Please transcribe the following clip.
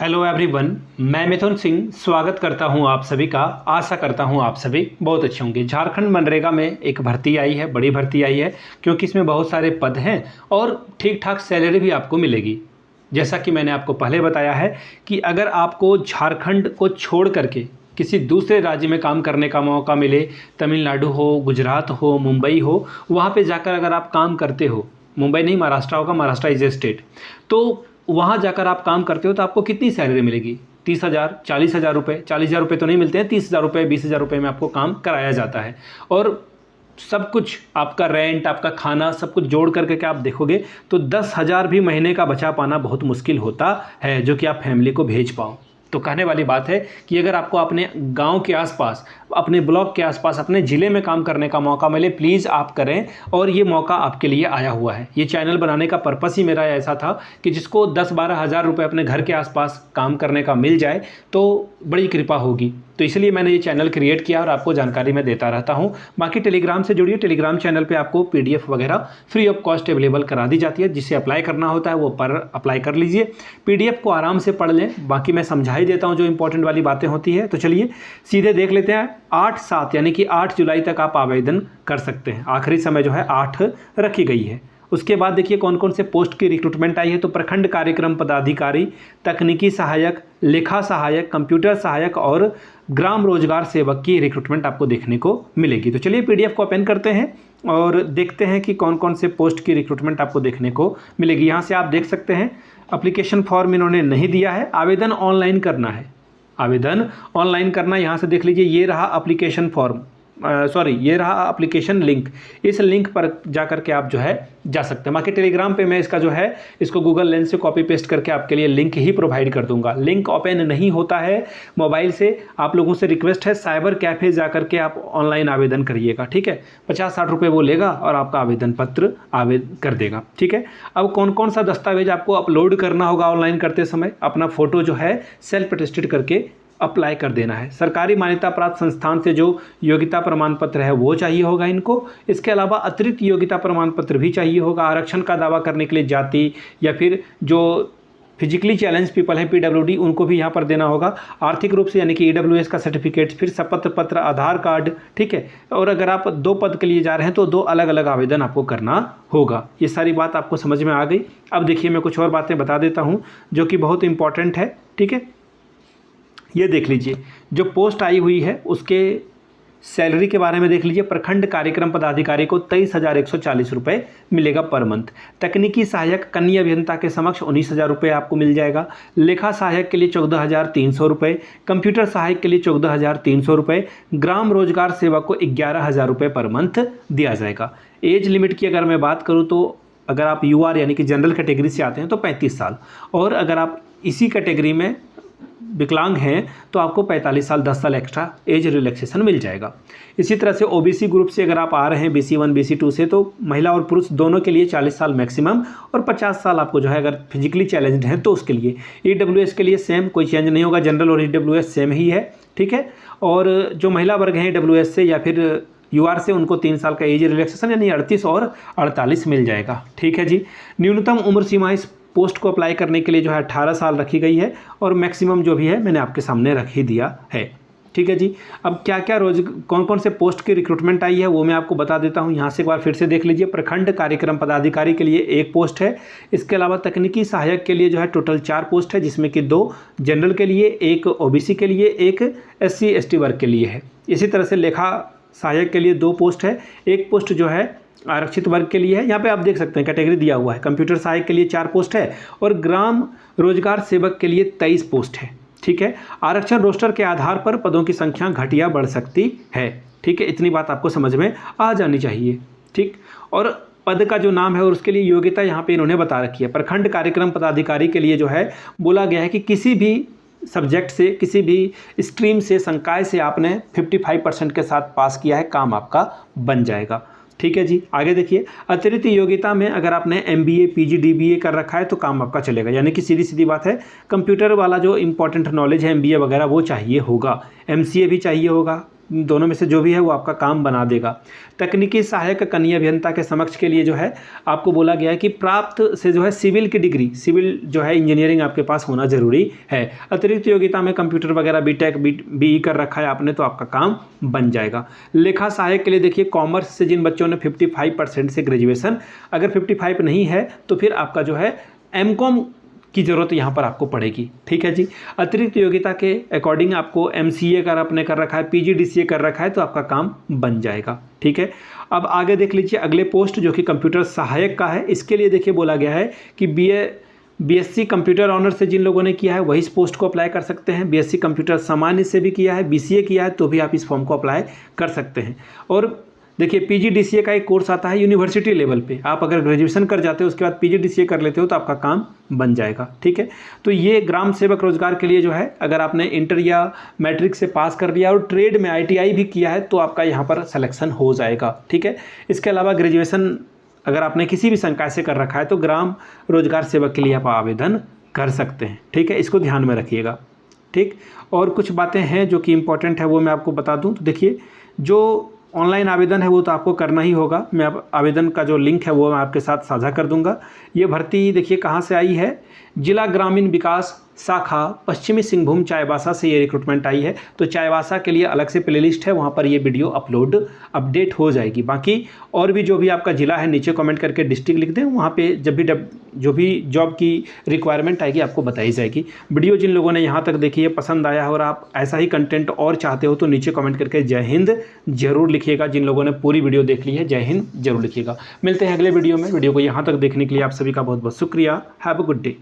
Hello everyone, मैं मिथुन सिंह स्वागत करता हूं आप सभी का। आशा करता हूं आप सभी बहुत अच्छे होंगे। झारखंड मनरेगा में एक भर्ती आई है, बड़ी भर्ती आई है, क्योंकि इसमें बहुत सारे पद हैं और ठीक ठाक सैलरी भी आपको मिलेगी। जैसा कि मैंने आपको पहले बताया है कि अगर आपको झारखंड को छोड़ करके किसी दूसरे राज्य में काम करने का मौका मिले, तमिलनाडु हो, गुजरात हो, मुंबई हो, वहाँ पे जाकर अगर आप काम करते हो, मुंबई नहीं महाराष्ट्र होगा, महाराष्ट्र इज ए स्टेट, तो वहाँ जाकर आप काम करते हो तो आपको कितनी सैलरी मिलेगी? 30,000, 40,000 रुपये। 40,000 रुपये तो नहीं मिलते हैं, 30,000 रुपये, 20,000 रुपये में आपको काम कराया जाता है। और सब कुछ आपका रेंट, आपका खाना, सब कुछ जोड़ करके क्या आप देखोगे तो 10,000 भी महीने का बचा पाना बहुत मुश्किल होता है, जो कि आप फैमिली को भेज पाओ। तो कहने वाली बात है कि अगर आपको अपने गांव के आसपास, अपने ब्लॉक के आसपास, अपने ज़िले में काम करने का मौका मिले, प्लीज़ आप करें। और ये मौका आपके लिए आया हुआ है। ये चैनल बनाने का पर्पस ही मेरा ऐसा था कि जिसको 10-12 हज़ार रुपये अपने घर के आसपास काम करने का मिल जाए तो बड़ी कृपा होगी। तो इसलिए मैंने ये चैनल क्रिएट किया और आपको जानकारी मैं देता रहता हूँ। बाकी टेलीग्राम से जुड़िए। टेलीग्राम चैनल पे आपको PDF वगैरह फ्री ऑफ कॉस्ट अवेलेबल करा दी जाती है। जिसे अप्लाई करना होता है वो पर अप्लाई कर लीजिए। PDF को आराम से पढ़ लें, बाकी मैं समझा ही देता हूँ जो इंपॉर्टेंट वाली बातें होती है। तो चलिए सीधे देख लेते हैं। 8/7 यानी कि 8 जुलाई तक आप आवेदन कर सकते हैं। आखिरी समय जो है 8 रखी गई है। उसके बाद देखिए कौन कौन से पोस्ट की रिक्रूटमेंट आई है। तो प्रखंड कार्यक्रम पदाधिकारी, तकनीकी सहायक, लेखा सहायक, कंप्यूटर सहायक और ग्राम रोजगार सेवक की रिक्रूटमेंट आपको देखने को मिलेगी। तो चलिए PDF को ओपन करते हैं और देखते हैं कि कौन कौन से पोस्ट की रिक्रूटमेंट आपको देखने को मिलेगी। यहाँ से आप देख सकते हैं एप्लीकेशन फॉर्म इन्होंने नहीं दिया है, आवेदन ऑनलाइन करना है। आवेदन ऑनलाइन करना, यहाँ से देख लीजिए, ये रहा एप्लीकेशन फॉर्म, ये रहा एप्लीकेशन लिंक। इस लिंक पर जा करके आप जो है जा सकते हैं। बाकी टेलीग्राम पे मैं इसका जो है इसको गूगल लेंस से कॉपी पेस्ट करके आपके लिए लिंक ही प्रोवाइड कर दूंगा। लिंक ओपन नहीं होता है मोबाइल से। आप लोगों से रिक्वेस्ट है, साइबर कैफ़े जा करके आप ऑनलाइन आवेदन करिएगा, ठीक है। 50-60 रुपये वो लेगा और आपका आवेदन पत्र आवेदन कर देगा, ठीक है। अब कौन कौन सा दस्तावेज आपको अपलोड करना होगा ऑनलाइन करते समय? अपना फ़ोटो जो है सेल्फ अटेस्टेड करके अप्लाई कर देना है। सरकारी मान्यता प्राप्त संस्थान से जो योग्यता प्रमाण पत्र है वो चाहिए होगा इनको। इसके अलावा अतिरिक्त योग्यता प्रमाण पत्र भी चाहिए होगा। आरक्षण का दावा करने के लिए जाति या फिर जो फिजिकली चैलेंज पीपल हैं PWD, उनको भी यहाँ पर देना होगा। आर्थिक रूप से यानी कि EWS का सर्टिफिकेट, फिर शपथ पत्र, आधार कार्ड, ठीक है। और अगर आप 2 पद के लिए जा रहे हैं तो 2 अलग अलग आवेदन आपको करना होगा। ये सारी बात आपको समझ में आ गई। अब देखिए मैं कुछ और बातें बता देता हूँ जो कि बहुत इंपॉर्टेंट है, ठीक है। ये देख लीजिए जो पोस्ट आई हुई है उसके सैलरी के बारे में देख लीजिए। प्रखंड कार्यक्रम पदाधिकारी को 23,140 रुपये मिलेगा पर मंथ। तकनीकी सहायक कन्या अभियंता के समक्ष 19,000 रुपये आपको मिल जाएगा। लेखा सहायक के लिए 14,300 रुपये। कंप्यूटर सहायक के लिए 14,300 रुपये। ग्राम रोजगार सेवक को 11,000 रुपये पर मंथ दिया जाएगा। एज लिमिट की अगर मैं बात करूँ तो अगर आप UR यानी कि जनरल कैटेगरी से आते हैं तो 35 साल, और अगर आप इसी कैटेगरी में विकलांग हैं तो आपको 45 साल 10 साल एक्स्ट्रा एज रिलैक्सेशन मिल जाएगा। इसी तरह से OBC ग्रुप से अगर आप आ रहे हैं BC1 BC2 से, तो महिला और पुरुष दोनों के लिए 40 साल मैक्सिमम और 50 साल आपको जो है अगर फिजिकली चैलेंज्ड हैं तो उसके लिए। EWS के लिए सेम, कोई चेंज नहीं होगा। जनरल और EWS सेम ही है, ठीक है। और जो महिला वर्ग हैं EWS से या फिर UR से, उनको 3 साल का एज रिलैक्सेशन यानी 38 और 48 मिल जाएगा, ठीक है जी। न्यूनतम उम्र सीमा इस पोस्ट को अप्लाई करने के लिए जो है 18 साल रखी गई है और मैक्सिमम जो भी है मैंने आपके सामने रख ही दिया है, ठीक है जी। अब क्या क्या कौन कौन से पोस्ट की रिक्रूटमेंट आई है वो मैं आपको बता देता हूँ। यहाँ से एक बार फिर से देख लीजिए। प्रखंड कार्यक्रम पदाधिकारी के लिए 1 पोस्ट है। इसके अलावा तकनीकी सहायक के लिए जो है टोटल 4 पोस्ट है, जिसमें कि 2 जनरल के लिए, 1 OBC के लिए, 1 SC ST वर्ग के लिए है। इसी तरह से लेखा सहायक के लिए 2 पोस्ट है। 1 पोस्ट जो है आरक्षित वर्ग के लिए है। यहाँ पे आप देख सकते हैं कैटेगरी दिया हुआ है। कंप्यूटर सहायक के लिए 4 पोस्ट है और ग्राम रोजगार सेवक के लिए 23 पोस्ट है, ठीक है। आरक्षण रोस्टर के आधार पर पदों की संख्या घट या बढ़ सकती है, ठीक है। इतनी बात आपको समझ में आ जानी चाहिए, ठीक। और पद का जो नाम है और उसके लिए योग्यता यहाँ पे इन्होंने बता रखी है। प्रखंड कार्यक्रम पदाधिकारी के लिए जो है बोला गया है कि किसी भी सब्जेक्ट से, किसी भी स्ट्रीम से, संकाय से आपने 55% के साथ पास किया है, काम आपका बन जाएगा, ठीक है जी। आगे देखिए, अतिरिक्त योग्यता में अगर आपने MBA PG DBA कर रखा है तो काम आपका चलेगा। यानी कि सीधी सीधी बात है, कंप्यूटर वाला जो इंपॉर्टेंट नॉलेज है MBA वगैरह वो चाहिए होगा। MCA भी चाहिए होगा, दोनों में से जो भी है वो आपका काम बना देगा। तकनीकी सहायक कनीय अभियंता के समक्ष के लिए जो है आपको बोला गया है कि प्राप्त से जो है सिविल की डिग्री, सिविल जो है इंजीनियरिंग आपके पास होना जरूरी है। अतिरिक्त योग्यता में कंप्यूटर वगैरह बीटेक बीई कर रखा है आपने तो आपका काम बन जाएगा। लेखा सहायक के लिए देखिए कॉमर्स से जिन बच्चों ने 55% से ग्रेजुएशन, अगर 55 नहीं है तो फिर आपका जो है एमकॉम की ज़रूरत यहाँ पर आपको पड़ेगी। ठीक है जी। अतिरिक्त योग्यता के अकॉर्डिंग आपको एमसीए कर आपने कर रखा है, पीजीडीसीए कर रखा है तो आपका काम बन जाएगा। ठीक है। अब आगे देख लीजिए अगले पोस्ट जो कि कंप्यूटर सहायक का है। इसके लिए देखिए बोला गया है कि बीएससी कंप्यूटर ऑनर से जिन लोगों ने किया है वही इस पोस्ट को अप्लाई कर सकते हैं। बीएससी कंप्यूटर सामान्य से भी किया है, बीसीए किया है तो भी आप इस फॉर्म को अप्लाई कर सकते हैं। और देखिए पीजीडीसीए का एक कोर्स आता है यूनिवर्सिटी लेवल पे, आप अगर ग्रेजुएशन कर जाते हो उसके बाद पीजीडीसीए कर लेते हो तो आपका काम बन जाएगा। ठीक है। तो ये ग्राम सेवक रोजगार के लिए जो है अगर आपने इंटर या मैट्रिक से पास कर लिया और ट्रेड में आईटीआई भी किया है तो आपका यहाँ पर सिलेक्शन हो जाएगा। ठीक है। इसके अलावा ग्रेजुएशन अगर आपने किसी भी संकाय से कर रखा है तो ग्राम रोजगार सेवक के लिए आप आवेदन कर सकते हैं। ठीक है। इसको ध्यान में रखिएगा। ठीक। और कुछ बातें हैं जो कि इंपॉर्टेंट है वो मैं आपको बता दूं। तो देखिए जो ऑनलाइन आवेदन है वो तो आपको करना ही होगा। मैं अब आवेदन का जो लिंक है वो मैं आपके साथ साझा कर दूंगा। ये भर्ती देखिए कहाँ से आई है, जिला ग्रामीण विकास शाखा पश्चिमी सिंहभूम चाईबासा से ये रिक्रूटमेंट आई है। तो चाईबासा के लिए अलग से प्लेलिस्ट है, वहाँ पर ये वीडियो अपडेट हो जाएगी। बाकी और भी जो भी आपका ज़िला है नीचे कमेंट करके डिस्ट्रिक्ट लिख दें, वहाँ पे जो भी जॉब की रिक्वायरमेंट आएगी आपको बताई जाएगी। वीडियो जिन लोगों ने यहाँ तक देखी है पसंद आया है और आप ऐसा ही कंटेंट और चाहते हो तो नीचे कमेंट करके जय हिंद जरूर लिखिएगा। जिन लोगों ने पूरी वीडियो देख ली है जय हिंद जरूर लिखिएगा। मिलते हैं अगले वीडियो में। वीडियो को यहाँ तक देखने के लिए आप सभी का बहुत बहुत शुक्रिया। Have a good day.